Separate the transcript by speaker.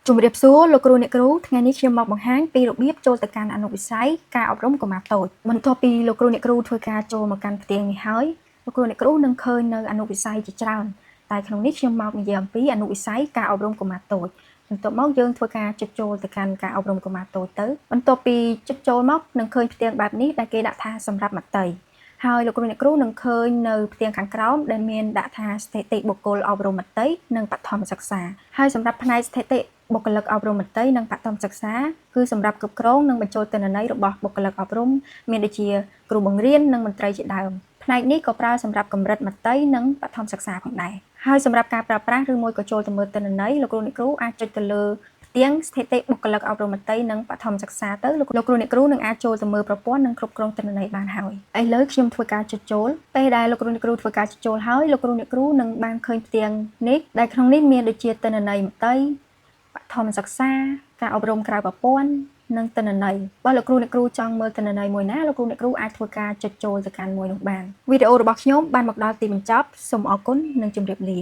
Speaker 1: ជំរាបសួរលោកគ្រូអ្នកគ្រូថ្ងៃនេះខ្ញុំមកបង្ហាញពីរបៀបចូលទៅកាន់អនុវិស័យការអប់រំកុមារតូចបន្ទាប់ពីលោកគ្រូអ្នកគ្រូធ្វើការចូលមកកាន់ផ្ទាំងនេះហើយលោកគ្រូអ្នកគ្រូនឹងឃើញនៅអនុវិស័យជាច្រើនតែក្នុងនេះខ្ញុំមកនិយាយអំពីអនុវិស័យការអប់រំកុមារតូចបន្ទាប់មកយើងធ្វើការចុចចូលទៅកាន់ការអប់រំកុមារតូចទៅបន្ទាប់ពីចុចចូលមកនឹងឃើញផ្ទាំងបែបនេះដែលគេដាក់ថាសម្រាប់មត្តេយ្យហើយលោកគ្រូអ្នកគ្រូនឹងឃើញនៅផ្ទាំងខាងក្រោមដែលមានដាក់ថាស្ថិតិបុគ្គលអប់រំមត្តេយ្យនិងបឋមសិក្សាហើយសម្រាប់ផ្នែកស្ថិតិបុគ្គលិកអប់រំមត្តេយ្យនិងបឋមសិក្សាគឺសម្រាប់គ្រប់គ្រងនិងបញ្ចូលទិន្នន័យរបស់បុគ្គលិកអប់រំមានដូចជាគ្រូបង្រៀននិងមន្ត្រីជាដើមផ្នែកនេះក៏ប្រើសម្រាប់កម្រិតមត្តេយ្យនិងបឋមសិក្សាផងដែរហើយសម្រាប់ការប្រើប្រាស់ឬមួយក៏ចូលទៅមើលទិន្នន័យលោកគ្រូអ្នកគ្រូអាចចុចទៅលើផ្ទាំងស្ថិតិបុគ្គលិកអប់រំមត្តេយ្យនិងបឋមសិក្សាទៅលោកគ្រូអ្នកគ្រូនឹងអាចចូលទៅមើលប្រព័ន្ធនិងគ្រប់គ្រងទិន្នន័យបានហើយឥឡូវខ្ញុំធ្វើការចុចចូលពេលដែលលោកគ្រូអ្នកគ្រូធ្វើការចុចចូលហើយលោកគ្រូអ្នកគ្រូនឹងបានឃើញផ្ទាំងនេះដែលក្នុងនេះមានដូចជាទិន្នន័យមត្តេយ្យបឋមសិក្សាការអប់រំក្រៅប្រព័ន្ធនិងទិន្នន័យបើលោកគ្រូអ្នកគ្រូចង់មើលទិន្នន័យមួយណាលោកគ្រូអ្នកគ្រូអាចធ្វើការចុចចូលទៅកាន់មួយនោះបានវីដេអូរបស់ខ្ញុំបានមកដល់ទីបញ្ចប់សូមអរគុណនិងជម្រាបលា